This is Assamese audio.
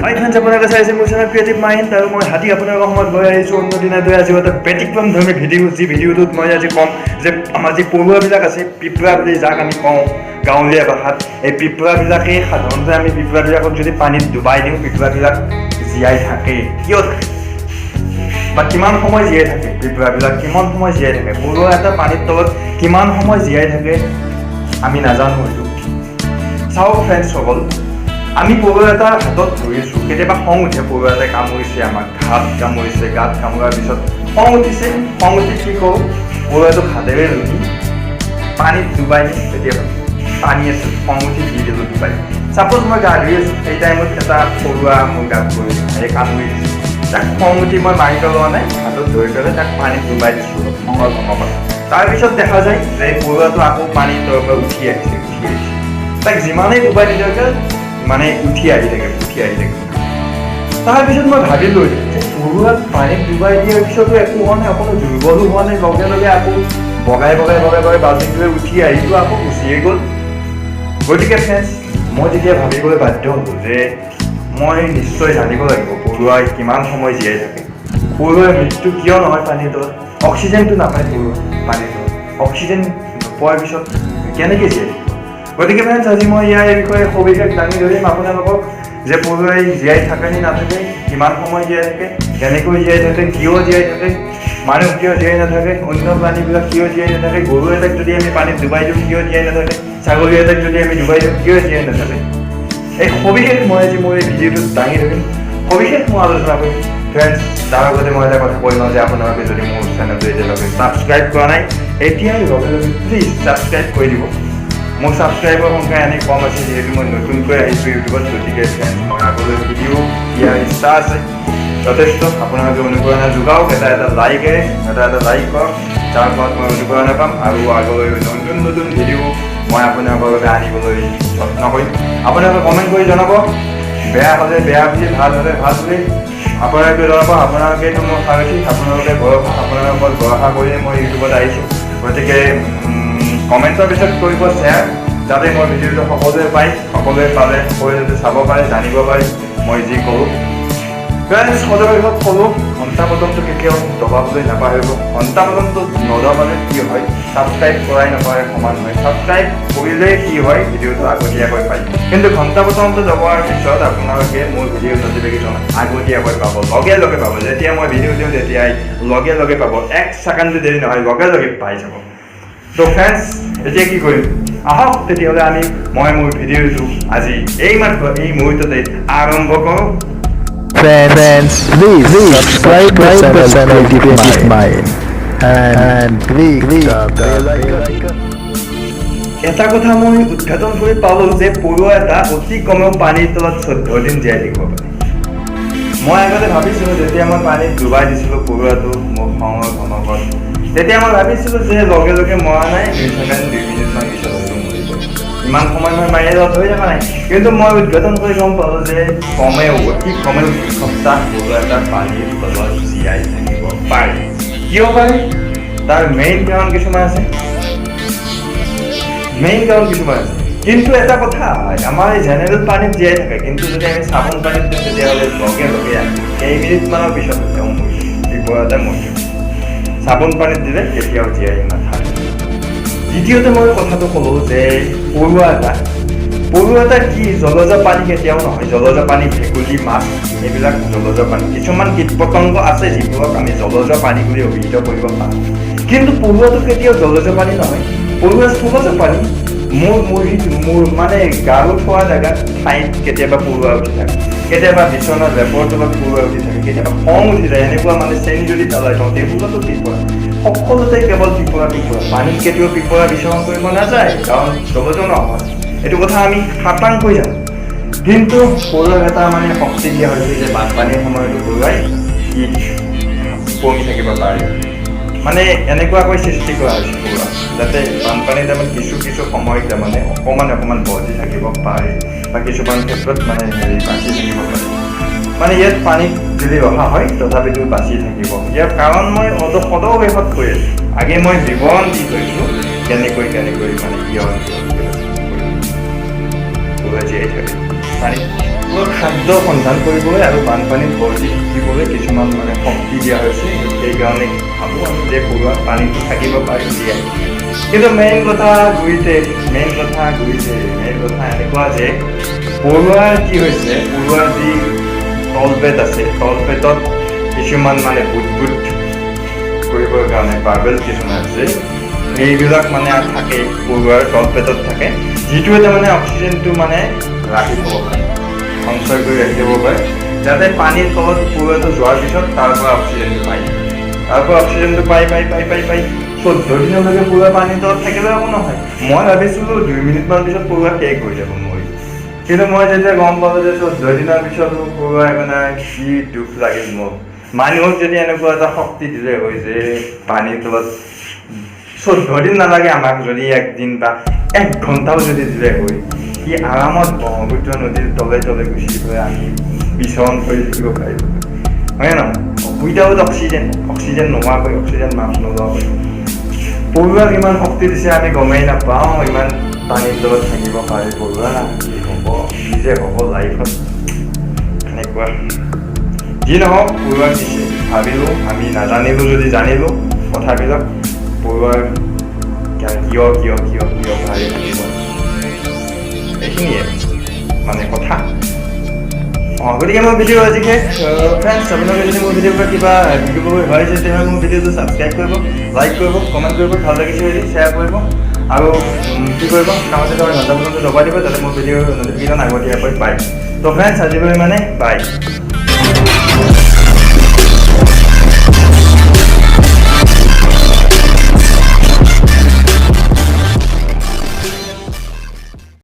Hi friends, আপোনালোকে চাইছে মোৰ চেনেল ক্ৰিয়েটিভ মাইণ্ড আৰু মই হাতী আপোনালোকৰ সময়ত লৈ আহিছোঁ অন্য দিনা লৈ আজি এটা ব্যতিক্ৰম ধৰ্মী ভিডিঅ' যি ভিডিঅ'টোত মই আজি ক'ম যে আমাৰ যি পৰুৱাবিলাক আছে পিঁপৰা বুলি যাক আমি কওঁ গাঁৱলীয়া ভাষাত এই পিঁপৰাবিলাকেই সাধাৰণতে আমি পিঁপৰাবিলাকক যদি পানীত ডুবাই দিওঁ পিঁপৰাবিলাক জীয়াই থাকে কিয় থাকে বা কিমান সময় জীয়াই থাকে পিঁপৰাবিলাক কিমান সময় জীয়াই থাকে পৰুৱা এটা পানীৰ তলত কিমান সময় জীয়াই থাকে আমি নাজানো এইটো চাওক ফ্ৰেণ্ডছসকল আমি পৰুৱা এটা হাতত ধৰিছোঁ কেতিয়াবা খং উঠে পৰুৱা এটাই কামুৰিছে আমাক ঘাট কামুৰিছে গাত কামোৰাৰ পিছত খং উঠিছে খং উঠি কি কৰোঁ পৰুৱাটোক হাতেৰে ধৰি পানীত ডুবাই দিওঁ কেতিয়াবা পানী আছে খং উঠি দি দিলোঁ ডুবাই ছাপ'জ মই গা ধুই আছোঁ সেই টাইমত এটা পৰুৱা মোৰ গাত পৰিছে সেই কামুৰি দিছোঁ তাক খং উঠি মই মাৰি পেলোৱা নাই হাতত ধৰি পেলাই তাক পানীত ডুবাই দিছোঁ খঙৰ ভঙৰ তাৰপিছত দেখা যায় যে পৰুৱাটো আকৌ পানীৰ তলৰ পৰা উঠি আহিছে তাক যিমানেই ডুবাই দিলেও মানে উঠি আহি থাকে তাৰপিছত মই ভাবিলোঁ যে পৰুৱাত পানীত ডুবাই দিয়াৰ পিছতো একো হোৱা নাই অকণো দুৰ্বলো হোৱা নাই লগে লগে আকৌ বগাই বাল্টিংটোৱে উঠি আহিটো আকৌ গুচিয়ে গ'ল গতিকে ফ্ৰেণ্ডছ মই তেতিয়া ভাবিবলৈ বাধ্য হ'লোঁ যে মই নিশ্চয় জানিব লাগিব পৰুৱাই কিমান সময় জীয়াই থাকে পৰুৱাৰ মৃত্যু কিয় নহয় পানীৰ তলত অক্সিজেনটো নাপায় পৰুৱা পানীৰ তলত অক্সিজেন নোপোৱাৰ পিছত কেনেকৈ জীয়াই থাকিব গতিকে ফ্ৰেণ্ডছ আজি মই ইয়াৰ বিষয়ে সবিশেষ দাঙি ধৰিম আপোনালোকক যে পৰুৱাই জীয়াই থাকে নে নাথাকে কিমান সময় জীয়াই থাকে কেনেকৈ জীয়াই থাকে কিয় জীয়াই থাকে মানুহ কিয় জীয়াই নাথাকে অন্য প্ৰাণীবিলাক কিয় জীয়াই নাথাকে গৰু এটাক যদি আমি পানীত ডুবাই দিওঁ কিয় জীয়াই নাথাকে ছাগলী এটাক যদি আমি ডুবাই দিওঁ কিয় জীয়াই নাথাকে এই সবিশেষ মই আজি মোৰ এই ভিডিঅ'টোত দাঙি ধৰিম সবিশেষ মই আলোচনা কৰিম ফ্ৰেণ্ডছ তাৰ আগতে মই এটা কথা কৈ লওঁ যে আপোনালোকে যদি মোৰ চেনেলটো এতিয়ালৈকে ছাবস্ক্ৰাইব কৰা নাই এতিয়াই লগে লগে প্লিজ ছাবস্ক্ৰাইব কৰি দিব মোৰ ছাবস্ক্ৰাইবৰ সংখ্যা এনেই কম আছে যিহেতু মই নতুনকৈ আহিছোঁ ইউটিউবত গতিকে ফ্ৰেণ্ডছ মই আগলৈ ভিডিঅ' দিয়াৰ ইচ্ছা আছে যথেষ্ট আপোনালোকে অনুপ্ৰেৰণা যোগাওক এটা লাইকেৰে এটা লাইক কৰক যাৰ ফলত মই অনুপ্ৰেৰণা পাম আৰু আগলৈ নতুন ভিডিঅ' মই আপোনালোকৰ বাবে আনিবলৈ যত্ন কৰিম আপোনালোকে কমেণ্ট কৰি জনাব বেয়া হ'লে বেয়া বুলি ভাল হ'লে ভাল বুলি আপোনালোকে জনাব আপোনালোকেতো মোৰ সাৰথি আপোনালোকে আপোনালোকৰ ভৰসা কৰিয়ে মই ইউটিউবত আহিছোঁ গতিকে কমেণ্টৰ পিছত কৰিব শ্বেয়াৰ যাতে মই ভিডিঅ'টো সকলোৱে পায় সকলোৱে পালে সকলোৱে যাতে চাব পাৰে জানিব পাৰে মই যি কৰোঁ ফ্ৰেণ্ডছ সদস্যক ক'লোঁ ঘণ্টা বটনটো কেতিয়াও দবাবলৈ নাপাহৰিব ঘণ্টা বটনটো নদবালে কি হয় ছাবস্ক্ৰাইব কৰাই নকৰে সমান হয় ছাবস্ক্ৰাইব কৰিলে কি হয় ভিডিঅ'টো আগতীয়াকৈ পায় কিন্তু ঘণ্টা বটনটো দবোৱাৰ পিছত আপোনালোকে মোৰ ভিডিঅ' নটিফিকেশ্যন আগতীয়াকৈ পাব লগে লগে পাব যেতিয়া মই ভিডিঅ' দিওঁ তেতিয়াই লগে লগে পাব 1 ছেকেণ্ডো দেৰি নহয় লগে লগে পাই যাব তো ফ্ৰেণ্ডছ এতিয়া কি কৰিম আহক তেতিয়াহ'লে মই মোৰ ভিডিঅ'টো আজি এইমাত্ৰ এই মুহূৰ্ততে আৰম্ভ কৰোঁ Friends, please subscribe the channel Creative Mind and click the bell icon. এটা কথা মই উদ্ঘাটন কৰি পালোঁ যে পৰুৱা এটা অতি কমেও পানীৰ তলত 14 দিন জীয়াই থাকিব পাৰে মই আগতে ভাবিছিলোঁ যেতিয়া মই পানীত ডুবাই দিছিলোঁ পৰুৱাটো মোৰ খঙৰ ধমকত তেতিয়া মই ভাবিছিলোঁ যে লগে লগে মৰা নাই 2 ছেকেণ্ড 2 মিনিটমান পিছত মৰিব ইমান সময় মই মাৰি ধৰি থকা নাই কিন্তু মই উদ্ঘাটন কৰি গম পালোঁ যে অতি কমেও 2 সপ্তাহ পৰুৱা এটা পানীৰ তলত জীয়াই থাকিব পাৰে কিয় পাৰে তাৰ মেইন কাৰণ কিছুমান আছে কিন্তু এটা কথা আমাৰ এই জেনেৰেল পানীত জীয়াই থাকে কিন্তু যদি আমি চাবোন পানীত দিওঁ তেতিয়াহ'লে লগে লগে কেইমিনিটমানৰ পিছত তেওঁ পৰুৱা এটা মৰিব চাবোন পানীত দিলে কেতিয়াও জীয়াই নাথাকে দ্বিতীয়তে মই কথাটো ক'লোঁ যে পৰুৱা এটা কি জলজ পানী কেতিয়াও নহয় জলজ পানী ভেকুলী মাছ এইবিলাক জলজ পানী কিছুমান কীট পতংগ আছে যিবোৰক আমি জলজ পানী বুলি অভিহিত কৰিব পাৰোঁ কিন্তু পৰুৱাটো কেতিয়াও জলজ পানী নহয় পৰুৱা স্থলজ পানী মোৰ মানে গাৰু থোৱা জেগাত ঠাইত কেতিয়াবা পৰুৱা উঠি থাকে কেতিয়াবা বিচনাত লেপৰ তলত পৰুৱা উঠি থাকে কেতিয়াবা খং উঠি যায় এনেকুৱা মানে চেনি যদি পেলাই থওঁ টেবুলতো পিপৰা সকলোতে কেৱল পিপৰা পানীত কেতিয়াও পিপৰা বিচৰণ কৰিব নাযায় কাৰণ জলজ নহয় এইটো কথা আমি খাটাংকৈ জানো কিন্তু পৰুৱাক এটা মানে শক্তি দিয়া হৈছে যে বানপানীৰ সময়তো পৰুৱাই উপঙি থাকিব পাৰে মানে এনেকুৱাকৈ সৃষ্টি কৰা হৈছে পৰুৱা যাতে বানপানীত তাৰমানে কিছু সময়ত তাৰমানে অকণমান বজি থাকিব পাৰে বা কিছুমান ক্ষেত্ৰত মানে বাচি থাকিব পাৰে মানে ইয়াত পানীত যদি অহা হয় তথাপিতো বাচি থাকিব ইয়াৰ কাৰণ মই সদশেষত কৈ আছোঁ আগে মই বিৱৰণ দি থৈছোঁ কেনেকৈ মানে জীয়াই থাকে পানীত খাদ্য সন্ধান কৰিবলৈ আৰু বানপানীত ভৰ্তি থাকিবলৈ কিছুমান মানে শক্তি দিয়া হৈছে। সেইকাৰণে ভাবোঁ আমি যে পৰুৱাক পানীটো থাকিব পাৰি জীয়াই। কিন্তু মেইন কথা এনেকুৱা যে পৰুৱাৰ কি হৈছে, পৰুৱাৰ যি তলপেট আছে, তলপেটত কিছুমান মানে বুট কৰিবৰ কাৰণে বাবেল কিছুমান আছে, সেইবিলাক মানে থাকে পৰুৱাৰ তলপেটত থাকে, যিটোৱে তাৰমানে অক্সিজেনটো মানে ৰাখি থ'ব পাৰে, সঞ্চয় কৰি ৰাখিব পাৰে, যাতে পানীৰ তলত পৰুৱাটো যোৱাৰ পিছত তাৰ পৰা অক্সিজেনটো পায়। তাৰ পৰা অক্সিজেনটো পাই 14 দিনলৈকে পৰুৱা পানীৰ তলত থাকিলেও একো নহয়। মই ভাবিছিলোঁ 2 মিনিটমান পিছত পৰুৱা শেষ হৈ যাব মই, কিন্তু মই যেতিয়া গম পালোঁ যে 14 দিনৰ পিছতো পৰুৱা একো নাই, কি দুখ লাগিল মোৰ। মানুহক যদি এনেকুৱা এটা শক্তি দিলে হয় যে পানীৰ তলত 14 দিন নালাগে, আমাক যদি 1 দিন বা 1 ঘণ্টাও যদি দিলে হয়, সি আৰামত ব্ৰহ্মপুত্ৰ নদীৰ তলে তলে গুচি গৈ আমি বিচৰণ কৰি থাকিব পাৰিব, হয় নহয়? উইদাউট অক্সিজেন নোহোৱাকৈ, অক্সিজেন মাছ নোলোৱাকৈ। পৰুৱাক ইমান শক্তি দিছে আমি গমেই নাপাওঁ, ইমান পানীৰ তলত থাকিব পাৰে পৰুৱা। কি হ'ব, কি যে হ'ব লাইফত, এনেকুৱা। যি নহওক পৰুৱাক দিছে, ভাবিলোঁ আমি নাজানিলোঁ যদি জানিলোঁ কথাবিলাক, পৰুৱাৰ কিয় ভাবি থাকিব, এইখিনিয়ে মানে কথা। গতিকে মোৰ ভিডিঅ' আজি শেষ। ফ্ৰেণ্ডছ, আপোনালোকে যদি মোৰ ভিডিঅ'ৰ পৰা কিবা শিকিবলৈ হয় তেতিয়াহ'লে মোৰ ভিডিঅ'টো ছাবস্ক্ৰাইব কৰিব, লাইক কৰিব, কমেণ্ট কৰিব, ভাল লাগিছে যদি শ্বেয়াৰ কৰিব, আৰু কি কৰিব, কামতে ঘণ্টা বজাটো দবাই দিব, যাতে মোৰ ভিডিঅ'ৰ নটিফিকেশ্যন আগতীয়াকৈ পায়। তো ফ্ৰেণ্ডছ, আজিলৈ মানে বাই।